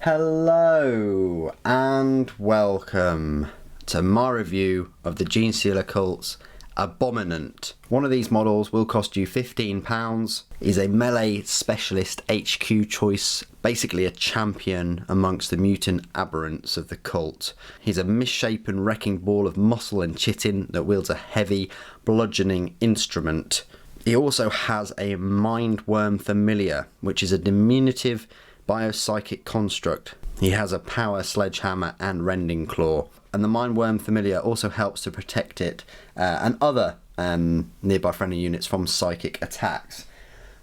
Hello and welcome to my review of the Genestealer Cults Abominant. One of these models will cost you £15. He's a melee specialist HQ choice, basically a champion amongst the mutant aberrants of the cult. He's a misshapen wrecking ball of muscle and chitin that wields a heavy bludgeoning instrument. He also has a Mindworm Familiar, which is a diminutive biopsychic construct. He has a power Sledgehammer and Rending Claw, and the Mindworm Familiar also helps to protect it and other nearby friendly units from psychic attacks.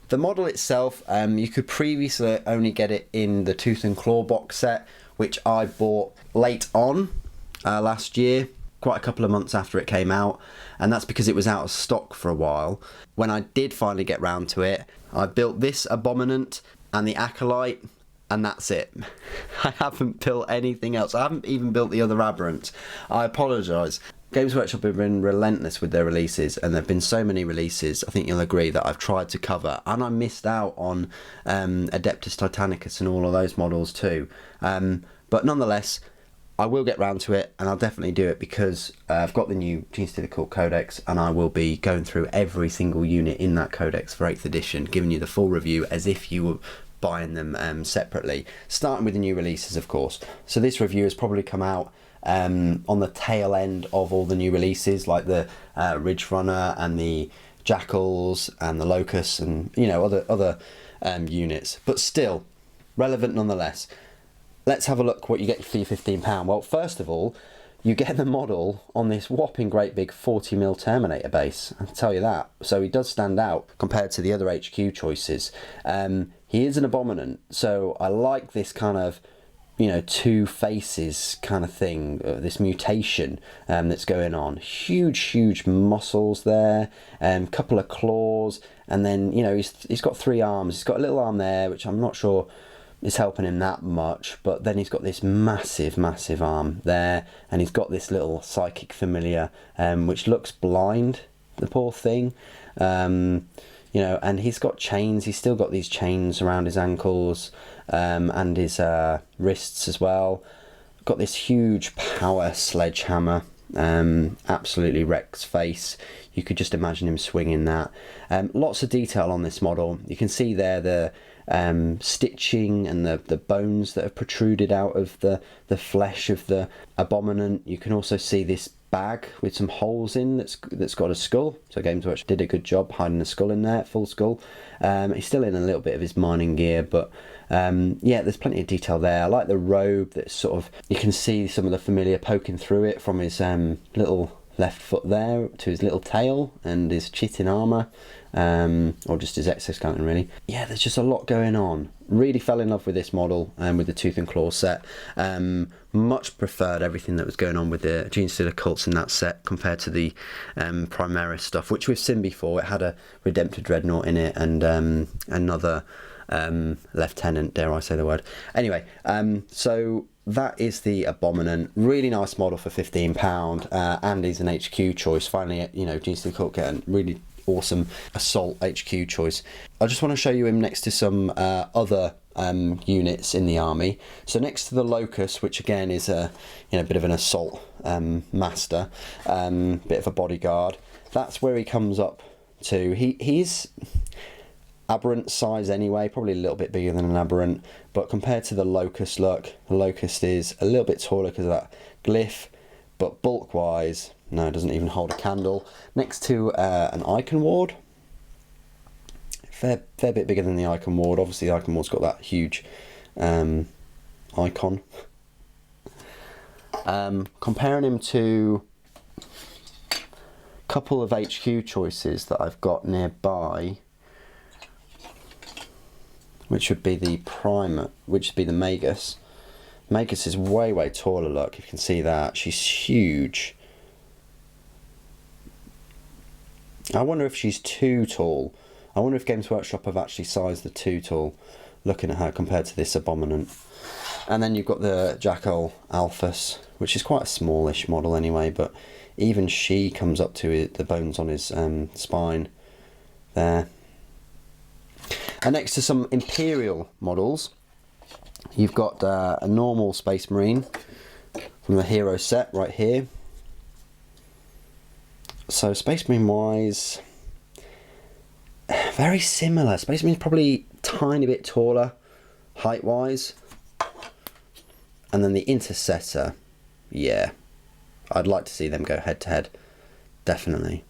The model itself, you could previously only get it in the Tooth and Claw box set, which I bought late on last year, quite a couple of months after it came out, and that's because it was out of stock for a while. When I did finally get round to it, I built this Abominant and the Acolyte, and that's it. I haven't built anything else. I haven't even built the other aberrants. I apologise. Games Workshop have been relentless with their releases, and there have been so many releases, I think you'll agree, that I've tried to cover, and I missed out on Adeptus Titanicus and all of those models too. But nonetheless, I will get round to it, and I'll definitely do it because I've got the new Genestealer Cult Codex, and I will be going through every single unit in that codex for 8th edition, giving you the full review as if you were buying them separately, starting with the new releases, of course. So this review has probably come out on the tail end of all the new releases, like the Ridge Runner and the Jackals and the Locusts and, you know, other units, but still relevant nonetheless. Let's have a look what you get for your £15. Well, first of all, you get the model on this whopping great big 40mm Terminator base, I'll tell you that. So he does stand out compared to the other HQ choices. He is an Abominant, so I like this kind of, you know, two faces kind of thing, this mutation that's going on. Huge muscles there, couple of claws, and then, you know, he's got 3 arms. He's got a little arm there, which I'm not sure is helping him that much, but then he's got this massive arm there, and he's got this little psychic familiar, which looks blind, the poor thing. You know, and he's got chains. He's still got these chains around his ankles and his wrists as well. Got this huge power Sledgehammer. Absolutely wrecks face. You could just imagine him swinging that. Lots of detail on this model. You can see there the stitching and the bones that have protruded out of the flesh of the Abominant. You can also see this bag with some holes in that's got a skull. So Games Workshop did a good job hiding a skull in there, full skull. He's still in a little bit of his mining gear, but yeah, there's plenty of detail there. I like the robe that's sort of, you can see some of the familiar poking through it from his little left foot there to his little tail and his chitin armour, or just his exoskeleton really. Yeah, there's just a lot going on. Really fell in love with this model and with the Tooth and Claw set. Much preferred everything that was going on with the Genestealer Cults in that set compared to the Primaris stuff, which we've seen before. It had a Redemptor Dreadnought in it and another lieutenant, dare I say the word. Anyway, so that is the Abominant. Really nice model for £15, and he's an HQ choice. Finally, you know, Genestealer Cult get a really awesome assault HQ choice. I just want to show you him next to some other units in the army. So next to the Locust, which again is a, you know, bit of an assault master, bit of a bodyguard. That's where he comes up to. He's aberrant size anyway, probably a little bit bigger than an aberrant, but compared to the Locust, look, the Locust is a little bit taller because of that glyph, but bulk wise, no, it doesn't even hold a candle. Next to an Icon Ward, fair bit bigger than the Icon Ward. Obviously the Icon Ward's got that huge icon. Comparing him to a couple of HQ choices that I've got nearby, which would be the Primer, which would be the Magus. Magus is way taller, look, you can see that. She's huge. I wonder if she's too tall. I wonder if Games Workshop have actually sized the too tall, looking at her compared to this Abominant. And then you've got the Jackal Alphas, which is quite a smallish model anyway, but even she comes up to the bones on his spine there. And next to some Imperial models, You've got a normal Space Marine from the hero set right here. So Space Marine wise, very similar. Space Marine's probably a tiny bit taller height wise. And then the Intercessor, yeah, I'd like to see them go head to head, definitely.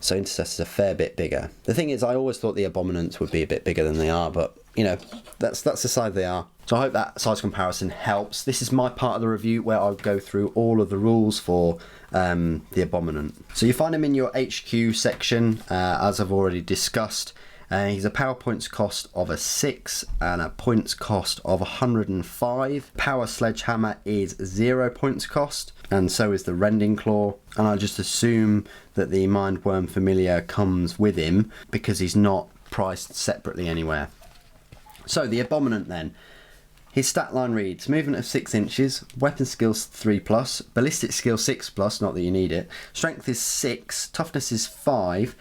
So Intercessor's a fair bit bigger. The thing is, I always thought the Abominants would be a bit bigger than they are, but you know, that's the size they are. So I hope that size comparison helps. This is my part of the review where I'll go through all of the rules for the Abominant. So you find him in your HQ section, as I've already discussed. He's a power points cost of a 6 and a points cost of 105. Power Sledgehammer is 0 points cost, and so is the Rending Claw. And I just assume that the Mindworm Familiar comes with him because he's not priced separately anywhere. So the Abominant then. His stat line reads: movement of 6 inches, weapon skills 3+, ballistic skill 6+, not that you need it, strength is 6, toughness is 5,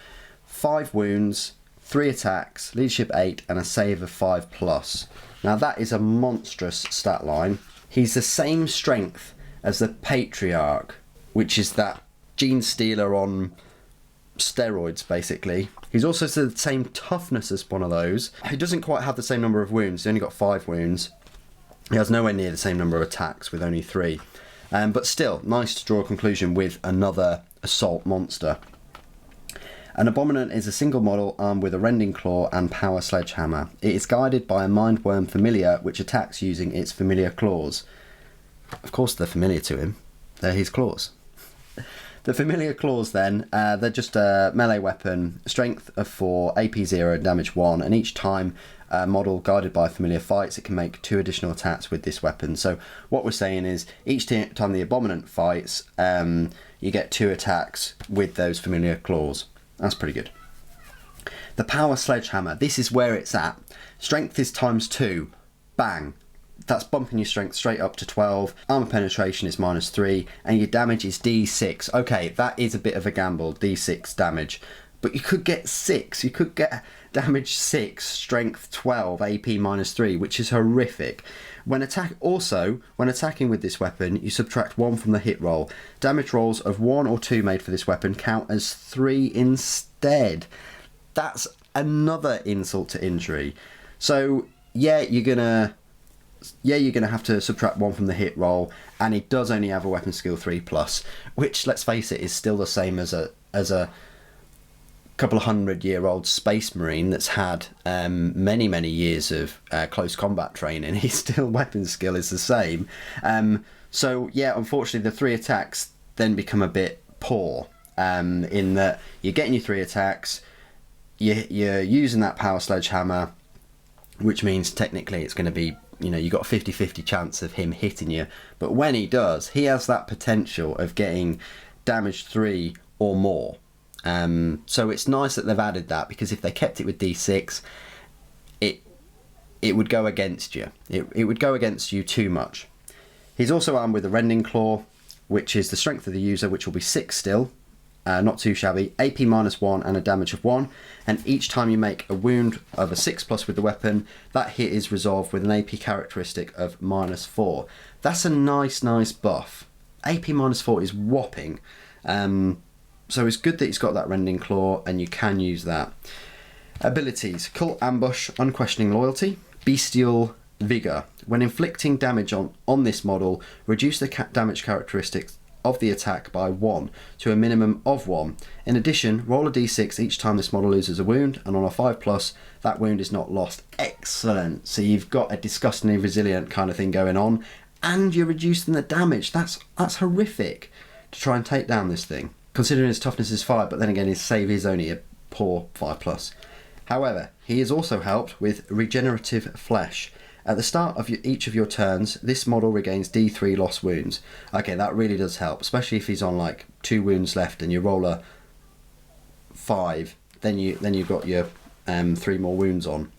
5 wounds, 3 attacks, leadership 8, and a save of 5+. Now that is a monstrous stat line. He's the same strength as the Patriarch, which is that Genestealer on steroids, basically. He's also the same toughness as one of those. He doesn't quite have the same number of wounds. He only got 5 wounds. He has nowhere near the same number of attacks with only 3. But still, nice to draw a conclusion with another assault monster. An Abominant is a single model armed with a Rending Claw and Power Sledgehammer. It is guided by a Mindworm Familiar which attacks using its familiar claws. Of course they're familiar to him. They're his claws. The familiar claws then, they're just a melee weapon, strength of 4, AP 0, damage 1, and each time a model guided by a familiar fights, it can make 2 additional attacks with this weapon. So what we're saying is, each time the Abominant fights, you get 2 attacks with those familiar claws. That's pretty good. The Power Sledgehammer, this is where it's at. Strength is ×2, bang. That's bumping your strength straight up to 12. Armor penetration is -3, and your damage is D6. Okay, that is a bit of a gamble, D6 damage. But you could get 6. You could get damage 6, strength 12, AP -3, which is horrific. When attacking with this weapon, you subtract 1 from the hit roll. Damage rolls of 1 or 2 made for this weapon count as 3 instead. That's another insult to injury. So yeah, you're gonna have to subtract 1 from the hit roll, and it does only have a weapon skill 3+, which, let's face it, is still the same as a couple of 100-year-old Space Marine that's had many years of close combat training. His still weapon skill is the same. So yeah, unfortunately the 3 attacks then become a bit poor, in that you're getting your 3 attacks, you're using that Power Sledgehammer, which means technically it's going to be, you know, you've got a 50-50 chance of him hitting you. But when he does, he has that potential of getting damage 3 or more. So it's nice that they've added that, because if they kept it with D6, it would go against you. It would go against you too much. He's also armed with a Rending Claw, which is the strength of the user, which will be 6 still. Not too shabby. AP -1 and a damage of 1. And each time you make a wound of a 6+ with the weapon, that hit is resolved with an AP characteristic of -4. That's a nice buff. AP -4 is whopping. So it's good that he's got that Rending Claw, and you can use that. Abilities: Cult Ambush, Unquestioning Loyalty, Bestial Vigor. When inflicting damage on this model, reduce the damage characteristics of the attack by 1 to a minimum of 1. In addition, roll a d6 each time this model loses a wound, and on a 5+, that wound is not lost. Excellent. So you've got a disgustingly resilient kind of thing going on, and you're reducing the damage. That's horrific to try and take down this thing, considering his toughness is 5, but then again his save is only a poor 5+. However, he is also helped with Regenerative Flesh. At the start of each of your turns, this model regains D3 lost wounds. Okay, that really does help, especially if he's on like 2 wounds left and you roll a 5, then you've got your 3 more wounds on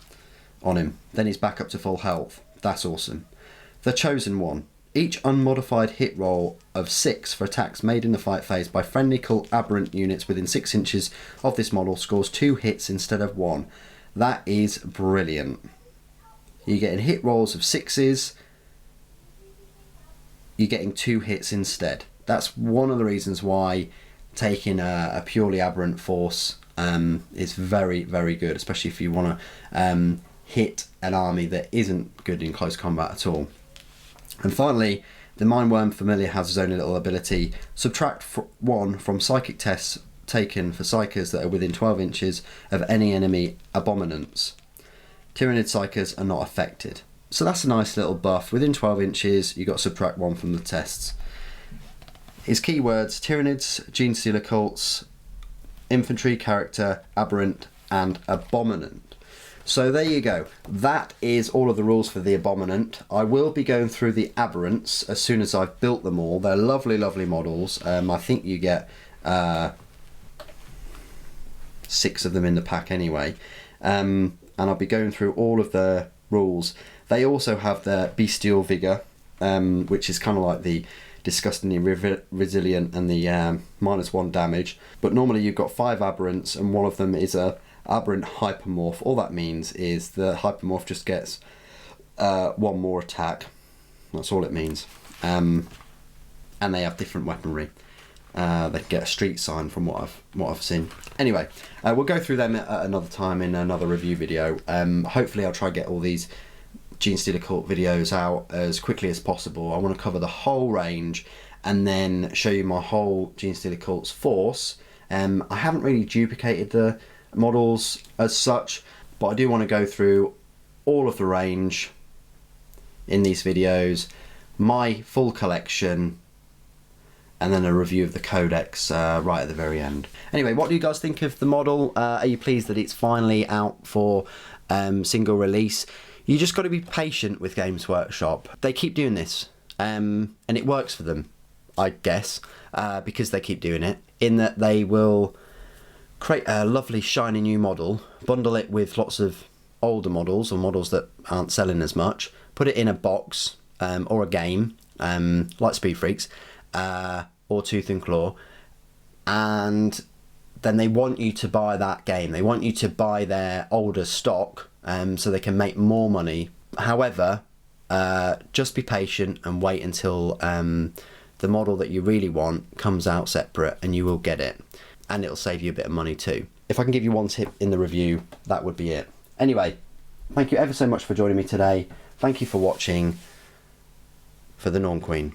him. Then he's back up to full health. That's awesome. The Chosen One. Each unmodified hit roll of 6 for attacks made in the fight phase by friendly cult aberrant units within 6 inches of this model scores 2 hits instead of 1. That is brilliant. You're getting hit rolls of 6s. You're getting 2 hits instead. That's one of the reasons why taking a purely aberrant force is very, very good, especially if you want to hit an army that isn't good in close combat at all. And finally, the Mindworm Familiar has its own little ability. Subtract 1 from psychic tests taken for psykers that are within 12 inches of any enemy abominants. Tyrannid psykers are not affected. So that's a nice little buff. Within 12 inches, you got to subtract 1 from the tests. His keywords: Tyrannids, Genestealer Cults, Infantry, Character, Aberrant, and Abominant. So there you go. That is all of the rules for the Abominant. I will be going through the Aberrants as soon as I've built them all. They're lovely, lovely models. I think you get 6 of them in the pack anyway. And I'll be going through all of the rules. They also have the Bestial Vigor, which is kind of like the disgustingly resilient and the -1 damage. But normally you've got 5 Aberrants, and one of them is a Aberrant Hypermorph. All that means is the Hypermorph just gets 1 more attack. That's all it means. And they have different weaponry. They get a street sign from what I've seen. Anyway, we'll go through them at another time in another review video. Hopefully I'll try to get all these Genestealer Cult videos out as quickly as possible. I want to cover the whole range and then show you my whole Genestealer Cults force. I haven't really duplicated the models as such, but I do want to go through all of the range in these videos, my full collection, and then a review of the codex right at the very end. Anyway, what do you guys think of the model? Are you pleased that it's finally out for single release? You just got to be patient with Games Workshop. They keep doing this, and it works for them, I guess, because they keep doing it, in that they will create a lovely shiny new model, bundle it with lots of older models or models that aren't selling as much, put it in a box or a game, like Speed Freaks, or Tooth and Claw, and then they want you to buy that game. They want you to buy their older stock so they can make more money. However, just be patient and wait until the model that you really want comes out separate, and you will get it. And it'll save you a bit of money too. If I can give you one tip in the review, that would be it. Anyway, thank you ever so much for joining me today. Thank you for watching. For the Norm Queen.